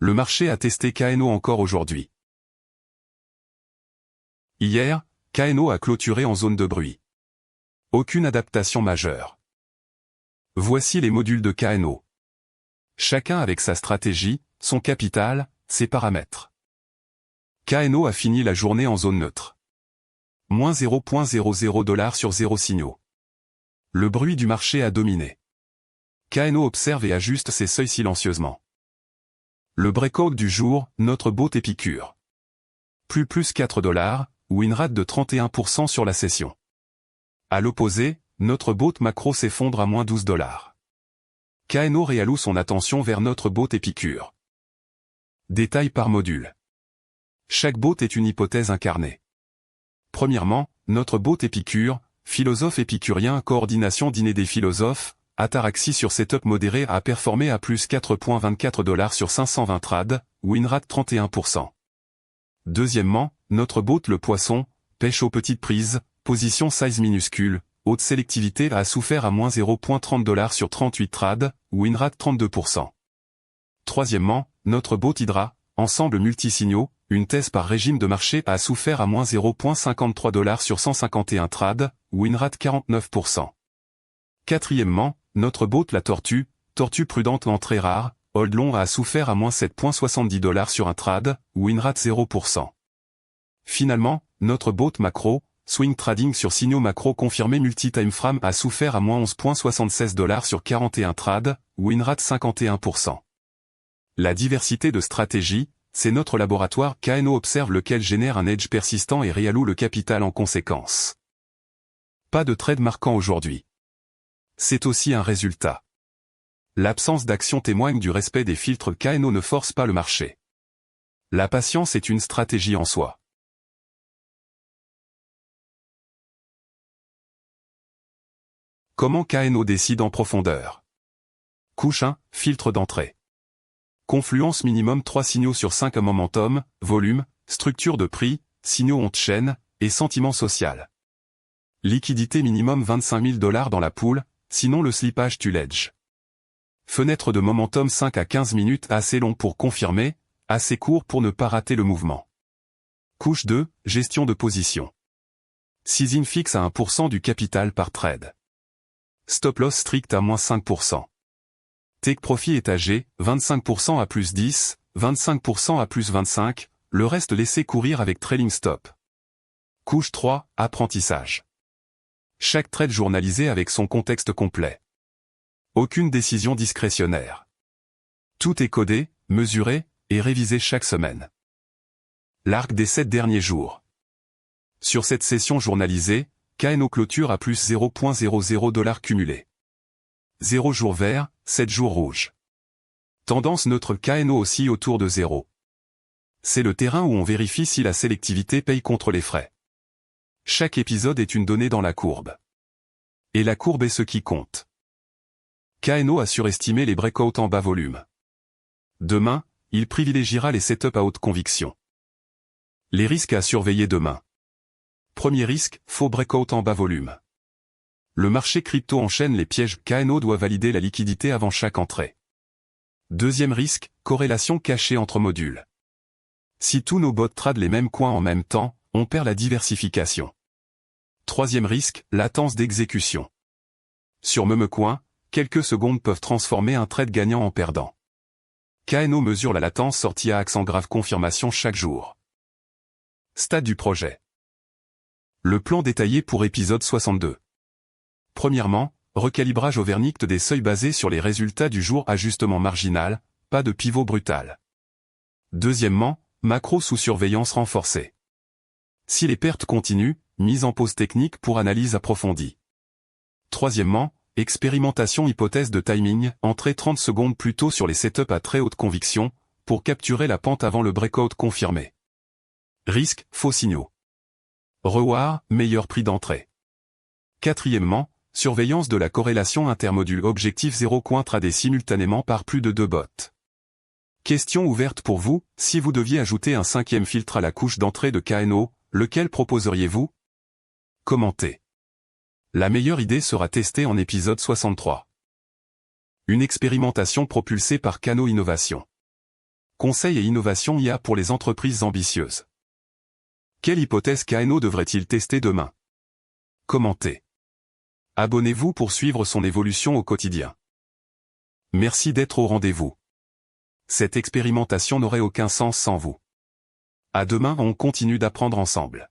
Le marché a testé KNO encore aujourd'hui. Hier, KNO a clôturé en zone de bruit. Aucune adaptation majeure. Voici les modules de KNO. Chacun avec sa stratégie, son capital, ses paramètres. KNO a fini la journée en zone neutre. Moins 0,00 $ sur 0 signaux. Le bruit du marché a dominé. KNO observe et ajuste ses seuils silencieusement. Le breakout du jour, notre bot Épicure. Plus 4 $, ou une rate de 31% sur la session. À l'opposé, notre bot macro s'effondre à moins 12 $. KNO réalloue son attention vers notre bot Épicure. Détails par module. Chaque bot est une hypothèse incarnée. Premièrement, notre bot Épicure, philosophe épicurien, coordination dîner des philosophes, ataraxie sur setup modéré a performé à plus 4,24 $ sur 520 trades, win rate 31%. Deuxièmement, notre bot le poisson, pêche aux petites prises, position size minuscule, haute sélectivité a souffert à moins 0,30 $ sur 38 trades, win rate 32%. Troisièmement, notre bot Hydra, ensemble multisignaux, une thèse par régime de marché a souffert à moins 0,53 $ sur 151 trades, win rate 49%. Quatrièmement, notre bot la tortue prudente entrée rare, hold long a souffert à moins 7,70 $ sur un trade, win rate 0%. Finalement, notre bot macro, swing trading sur signaux macro confirmés multi-time frame a souffert à moins 11,76 $ sur 41 trades, win rate 51%. La diversité de stratégies, c'est notre laboratoire KNO observe lequel génère un edge persistant et réalloue le capital en conséquence. Pas de trade marquant aujourd'hui. C'est aussi un résultat. L'absence d'action témoigne du respect des filtres KNO ne force pas le marché. La patience est une stratégie en soi. Comment KNO décide en profondeur? Couche 1, filtre d'entrée. Confluence minimum 3 signaux sur 5 à momentum, volume, structure de prix, signaux on chaîne, et sentiment social. Liquidité minimum 25 000 $ dans la pool, sinon le slippage tue l'edge. Fenêtre de momentum 5 à 15 minutes assez long pour confirmer, assez court pour ne pas rater le mouvement. Couche 2, gestion de position. Sizing fixe à 1% du capital par trade. Stop loss strict à moins 5%. Take profit étagé, 25% à plus 10, 25% à plus 25, le reste laissé courir avec trailing stop. Couche 3, apprentissage. Chaque trade journalisé avec son contexte complet. Aucune décision discrétionnaire. Tout est codé, mesuré, et révisé chaque semaine. L'arc des 7 derniers jours. Sur cette session journalisée, KNO clôture à plus 0,00 $ cumulé. 0 jours vert, 7 jours rouges. Tendance neutre KNO aussi autour de 0. C'est le terrain où on vérifie si la sélectivité paye contre les frais. Chaque épisode est une donnée dans la courbe. Et la courbe est ce qui compte. KNO a surestimé les breakouts en bas volume. Demain, il privilégiera les setups à haute conviction. Les risques à surveiller demain. Premier risque, faux breakout en bas volume. Le marché crypto enchaîne les pièges, KNO doit valider la liquidité avant chaque entrée. Deuxième risque, corrélation cachée entre modules. Si tous nos bots tradent les mêmes coins en même temps, on perd la diversification. Troisième risque, latence d'exécution. Sur même coin, quelques secondes peuvent transformer un trade gagnant en perdant. KNO mesure la latence sortie à accent grave confirmation chaque jour. Stade du projet. Le plan détaillé pour épisode 62. Premièrement, recalibrage au verdict des seuils basés sur les résultats du jour, ajustement marginal, pas de pivot brutal. Deuxièmement, macro sous surveillance renforcée. Si les pertes continuent, mise en pause technique pour analyse approfondie. Troisièmement, expérimentation hypothèse de timing, entrée 30 secondes plus tôt sur les setups à très haute conviction, pour capturer la pente avant le breakout confirmé. Risque, faux signaux. Reward, meilleur prix d'entrée. Quatrièmement, surveillance de la corrélation intermodule objectif 0 coin tradé simultanément par plus de 2 bots. Question ouverte pour vous, si vous deviez ajouter un 5e filtre à la couche d'entrée de KNO, lequel proposeriez-vous? Commentez. La meilleure idée sera testée en épisode 63. Une expérimentation propulsée par KNO Innovation. Conseils et innovations IA pour les entreprises ambitieuses. Quelle hypothèse KNO devrait-il tester demain? Commentez. Abonnez-vous pour suivre son évolution au quotidien. Merci d'être au rendez-vous. Cette expérimentation n'aurait aucun sens sans vous. À demain, on continue d'apprendre ensemble.